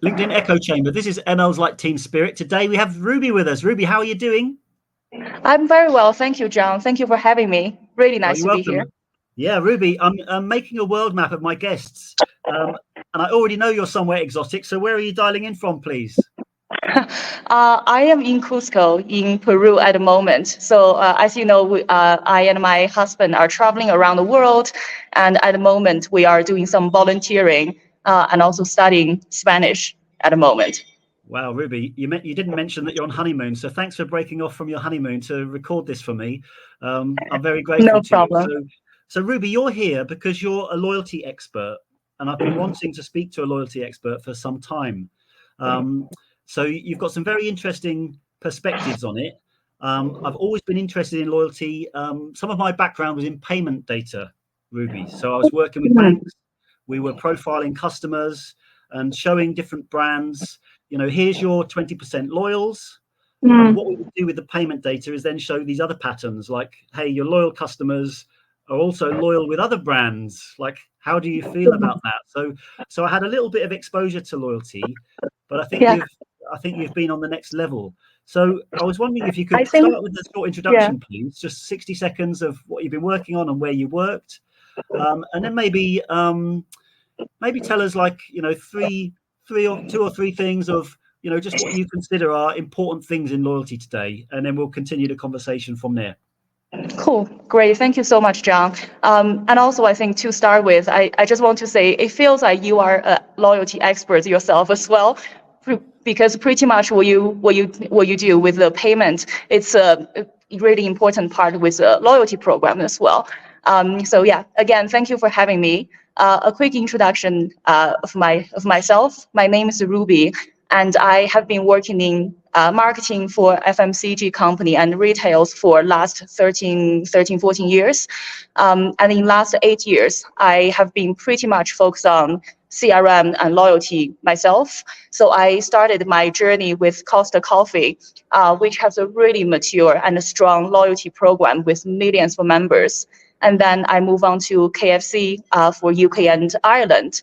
LinkedIn Echo Chamber. This is ML's Like Team Spirit. Today we have Ruby with us. Ruby, how are you doing? I'm very well. Thank you, John. Thank you for having me. Really nice to be welcome. here. Yeah, Ruby, I'm making a world map of my guests. And I already know you're somewhere exotic. So where are you dialing in from, please? I am in Cusco, in Peru at the moment. So as you know, I and my husband are traveling around the world. And at the moment, we are doing some volunteering and also studying Spanish at the moment. Wow, Ruby, you didn't mention that you're on honeymoon. So thanks for breaking off from your honeymoon to record this for me. I'm very grateful No to problem. you. So Ruby, you're here because you're a loyalty expert. And I've been wanting to speak to a loyalty expert for some time. So you've got some very interesting perspectives on it. I've always been interested in loyalty. Some of my background was in payment data, Ruby. So I was working with banks. We were profiling customers and showing different brands. You know, here's your 20% loyals. And what we would do with the payment data is then show these other patterns like, hey, your loyal customers are also loyal with other brands. Like, how do you feel about that? So I had a little bit of exposure to loyalty, but I think you've been on the next level. So I was wondering if you could start with a short introduction, please, just 60 seconds of what you've been working on and where you worked. And then maybe tell us, like, you know, two or three things of, you know, just what you consider are important things in loyalty today. And then we'll continue the conversation from there. Cool. Great. Thank you so much, John. And also, I think to start with, I just want to say it feels like you are a loyalty expert yourself as well, because pretty much what you do with the payment, it's a really important part with the loyalty program as well. So yeah, again, thank you for having me. A quick introduction of myself. My name is Ruby, and I have been working in marketing for FMCG company and retails for last 13, 14 years. And in last 8 years, I have been pretty much focused on CRM and loyalty myself. So I started my journey with Costa Coffee, which has a really mature and a strong loyalty program with millions of members. And then I move on to KFC for UK and Ireland,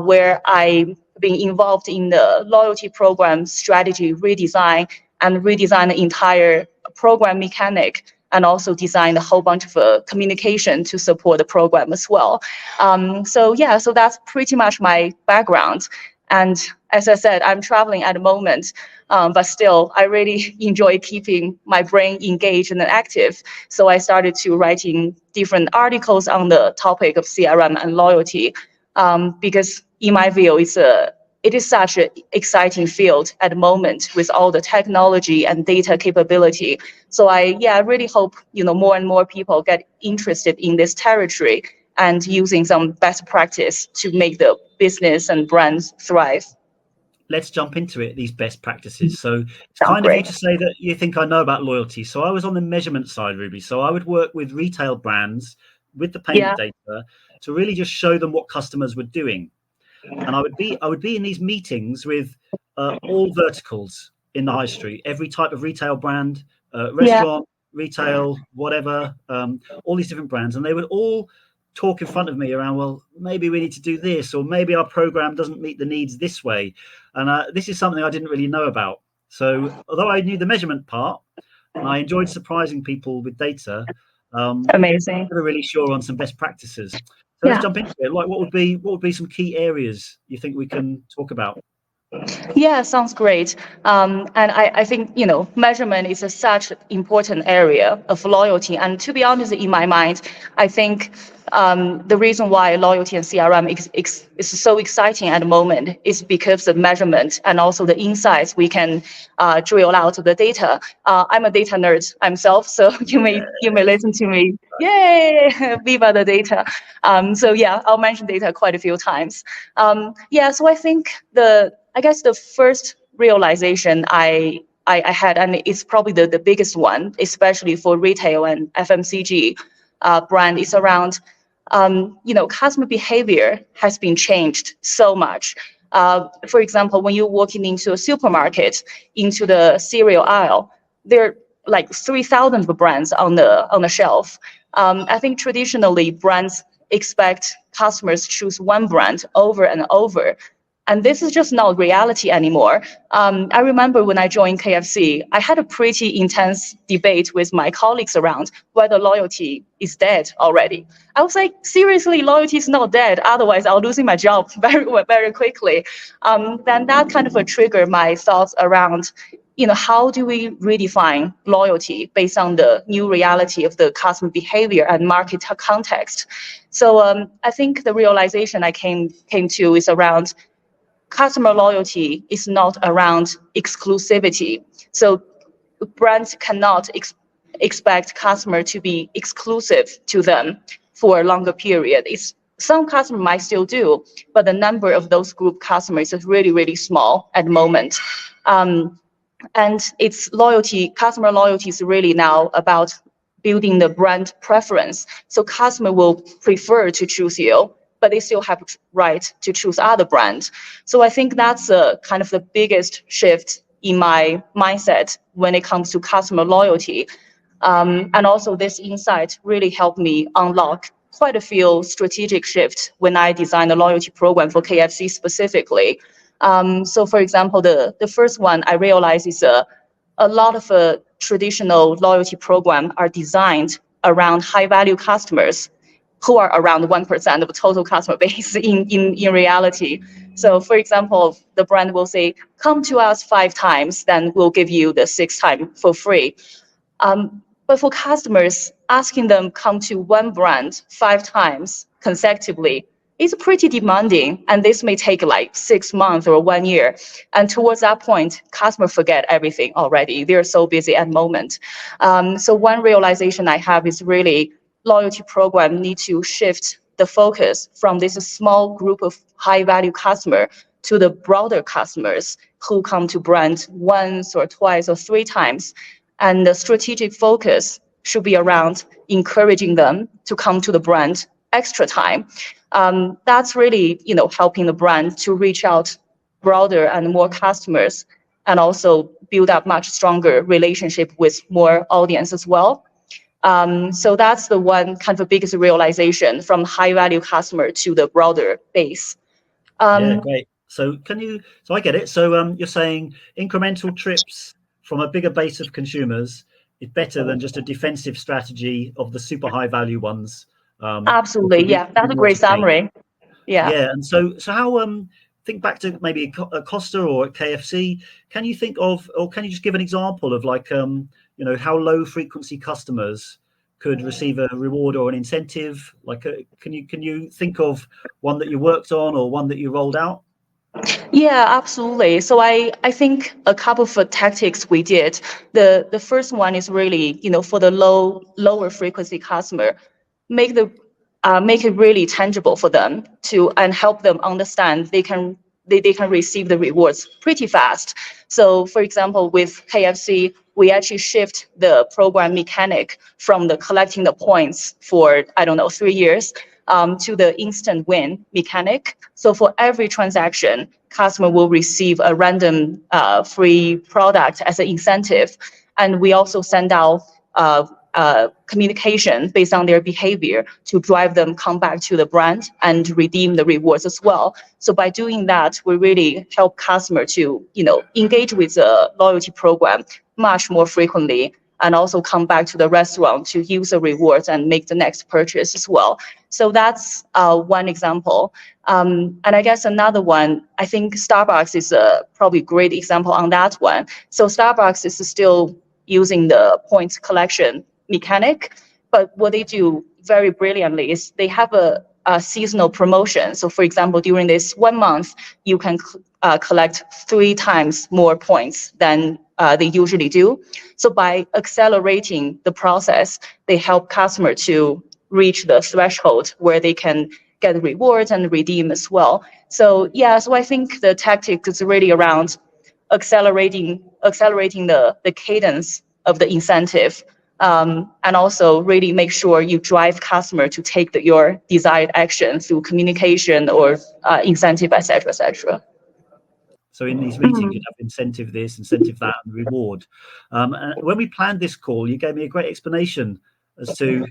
where I've been involved in the loyalty program strategy redesign and redesign the entire program mechanic, and also design a whole bunch of communication to support the program as well. So that's pretty much my background. And as I said, I'm traveling at the moment, but still, I really enjoy keeping my brain engaged and active. So I started to writing different articles on the topic of CRM and loyalty, because in my view, it is such an exciting field at the moment with all the technology and data capability. So I really hope, you know, more and more people get interested in this territory and using some best practice to make the business and brands thrive. Let's jump into it, these best practices. So it's kind of you to say that you think I know about loyalty. So I was on the measurement side, Ruby. So I would work with retail brands with the payment data to really just show them what customers were doing. And I would be in these meetings with all verticals in the high street, every type of retail brand, restaurant, retail, whatever, all these different brands. And they would all talk in front of me around, well, maybe we need to do this, or maybe our program doesn't meet the needs this way. And this is something I didn't really know about. So although I knew the measurement part and I enjoyed surprising people with data, amazing. I'm never really sure on some best practices. So let's jump into it. Like, what would be some key areas you think we can talk about? Yeah, sounds great. And I think, you know, measurement is such an important area of loyalty. And to be honest, in my mind, I think the reason why loyalty and CRM is so exciting at the moment is because of measurement and also the insights we can drill out of the data. I'm a data nerd myself, so you may listen to me. Yay, viva the data. So yeah, I'll mention data quite a few times. So I think the first realization I had, and it's probably the biggest one, especially for retail and FMCG brand, is around, customer behavior has been changed so much. For example, when you're walking into a supermarket, into the cereal aisle, there are like 3,000 brands on the shelf. I think traditionally brands expect customers choose one brand over and over. And this is just not reality anymore. I remember when I joined KFC, I had a pretty intense debate with my colleagues around whether loyalty is dead already. I was like, seriously, loyalty is not dead. Otherwise, I'll losing my job very quickly. Then that kind of triggered my thoughts around, how do we redefine loyalty based on the new reality of the customer behavior and market context? So I think the realization I came to is around customer loyalty is not around exclusivity. So brands cannot expect customer to be exclusive to them for a longer period. Some customers might still do, but the number of those group customers is really small at the moment. And customer loyalty is really now about building the brand preference. So customer will prefer to choose you, but they still have right to choose other brands. So I think that's kind of the biggest shift in my mindset when it comes to customer loyalty. And also this insight really helped me unlock quite a few strategic shifts when I designed a loyalty program for KFC specifically. So for example, the first one I realized is a lot of traditional loyalty program are designed around high value customers who are around 1% of the total customer base in reality. So for example, the brand will say, come to us 5 times, then we'll give you the 6th time for free. But for customers, asking them come to one brand 5 times consecutively is pretty demanding, and this may take like 6 months or 1 year. And towards that point, customers forget everything already. They're so busy at the moment. So one realization I have is really loyalty program need to shift the focus from this small group of high value customer to the broader customers who come to brand once or twice or 3 times. And the strategic focus should be around encouraging them to come to the brand extra time. That's really, helping the brand to reach out broader and more customers, and also build up much stronger relationship with more audience as well. So that's the one kind of biggest realization from high value customer to the broader base. Yeah, great. So I get it. So you're saying incremental trips from a bigger base of consumers is better than just a defensive strategy of the super high value ones. Absolutely. Yeah, that's a great summary. Yeah. And so how think back to maybe a Costa or a KFC. Can you think of, or can you just give an example of like how low frequency customers could receive a reward or an incentive? Like, can you think of one that you worked on or one that you rolled out? Yeah, absolutely. So I think a couple of tactics we did. The first one is really, for the lower frequency customer, make it really tangible for them and help them understand they can receive the rewards pretty fast. So for example, with KFC, we actually shift the program mechanic from the collecting the points for, 3 years, to the instant win mechanic. So for every transaction, customer will receive a random free product as an incentive. And we also send out communication based on their behavior to drive them come back to the brand and redeem the rewards as well. So by doing that, we really help customer to engage with the loyalty program much more frequently, and also come back to the restaurant to use the rewards and make the next purchase as well. So that's one example. And I guess another one, I think Starbucks is a probably great example on that one. So Starbucks is still using the points collection mechanic, but what they do very brilliantly is they have a seasonal promotion. So for example, during this 1 month, you can collect 3 times more points than they usually do. So by accelerating the process, they help customer to reach the threshold where they can get rewards and redeem as well. So so I think the tactic is really around accelerating the cadence of the incentive, and also really make sure you drive customer to take your desired action through communication or incentive, etc., etc. So in these meetings, you'd have incentive this, incentive that, and reward. And when we planned this call, you gave me a great explanation as to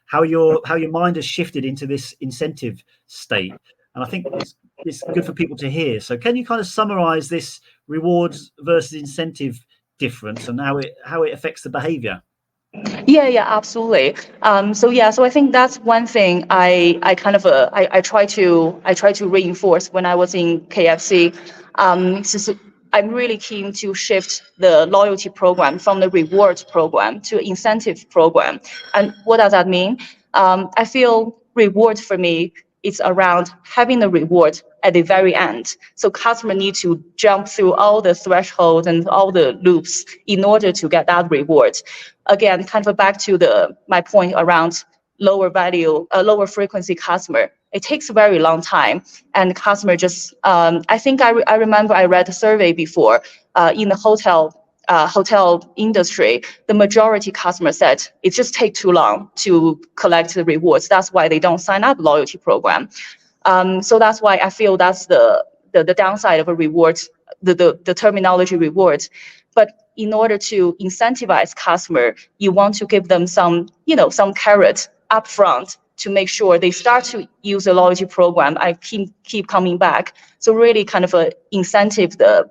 how your mind has shifted into this incentive state. And I think it's it's good for people to hear. So can you kind of summarize this rewards versus incentive difference and how it affects the behavior? Yeah, absolutely. So I think that's one thing I try to reinforce when I was in KFC. So I'm really keen to shift the loyalty program from the rewards program to incentive program. And what does that mean? I feel reward for me is around having the reward at the very end. So customer need to jump through all the thresholds and all the loops in order to get that reward. Again, kind of back to my point around lower value, lower frequency customer. It takes a very long time, and customer just. I think I remember I read a survey before in the hotel industry. The majority customers said it just takes too long to collect the rewards. That's why they don't sign up loyalty program. So that's why I feel that's the downside of a reward, the terminology rewards. But in order to incentivize customer, you want to give them some carrot upfront to make sure they start to use the loyalty program. I keep coming back. So really kind of incentive the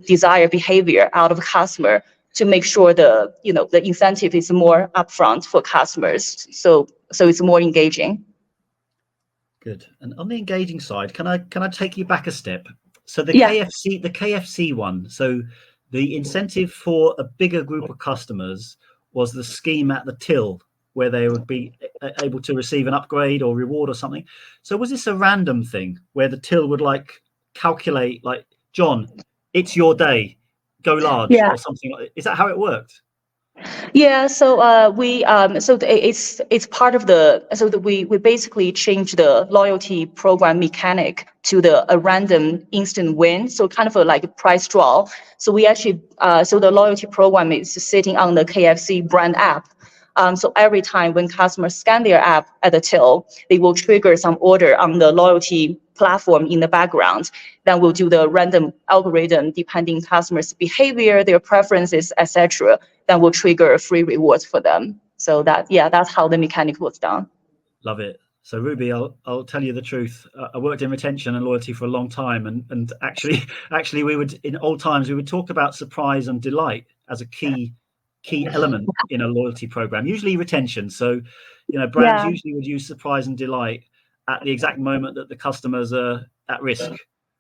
desired behavior out of customer to make sure the incentive is more upfront for customers. So it's more engaging. Good. And on the engaging side, can I take you back a step? So the Yeah. KFC one. So the incentive for a bigger group of customers was the scheme at the till, where they would be able to receive an upgrade or reward or something. So was this a random thing where the till would like calculate, like, John, it's your day, go large, Yeah. or something like that? Is that how it worked? Yeah, so it's part of we basically changed the loyalty program mechanic to a random instant win, so kind of like a price draw. So we actually so the loyalty program is sitting on the KFC brand app. So every time when customers scan their app at the till, they will trigger some order on the loyalty platform in the background. Then we'll do the random algorithm depending customers' behavior, their preferences, etc. Then we'll trigger free rewards for them. So that's how the mechanic was done. Love it. So Ruby, I'll tell you the truth. I worked in retention and loyalty for a long time, and actually we would, in old times, we would talk about surprise and delight as a key element in a loyalty program, usually retention. So, brands usually would use surprise and delight at the exact moment that the customers are at risk.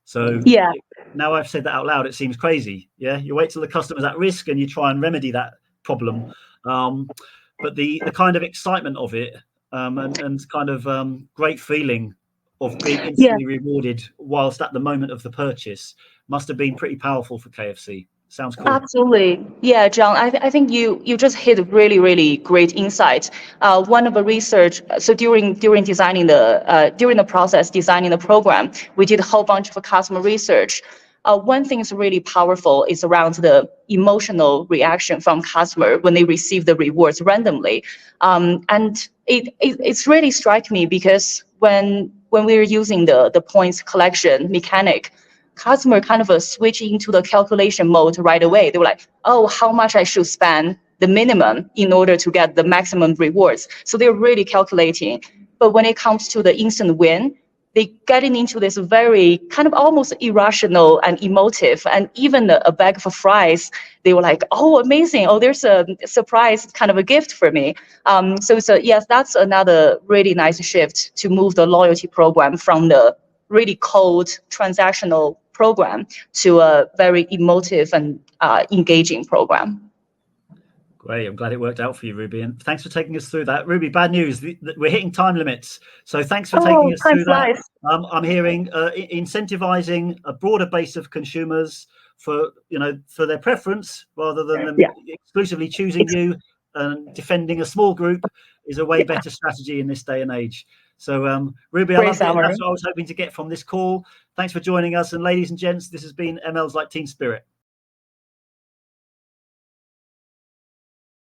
So now I've said that out loud, it seems crazy. Yeah, you wait till the customer's at risk and you try and remedy that problem. But the kind of excitement of it and kind of great feeling of being instantly rewarded whilst at the moment of the purchase must have been pretty powerful for KFC. Sounds cool. Absolutely. Yeah, John, I think you just hit a really, really great insight. One of the research, so during designing during the process designing the program, we did a whole bunch of customer research. One thing is really powerful is around the emotional reaction from customer when they receive the rewards randomly. And it's really struck me because when we were using the points collection mechanic, customer kind of switch into the calculation mode right away. They were like, oh, how much I should spend the minimum in order to get the maximum rewards. So they're really calculating. But when it comes to the instant win, they getting into this very kind of almost irrational and emotive, and even a bag of fries, they were like, oh, amazing. Oh, there's a surprise kind of a gift for me. So yes, that's another really nice shift to move the loyalty program from the really cold transactional program to a very emotive and engaging program. Great. I'm glad it worked out for you, Ruby. And thanks for taking us through that. Ruby, bad news. We're hitting time limits. So thanks for taking us through that. I'm hearing incentivizing a broader base of consumers for their preference rather than them exclusively choosing you, and defending a small group is a way better strategy in this day and age. So Ruby, I loved it. That's what I was hoping to get from this call. Thanks for joining us. And ladies and gents, this has been ML's Like Team Spirit.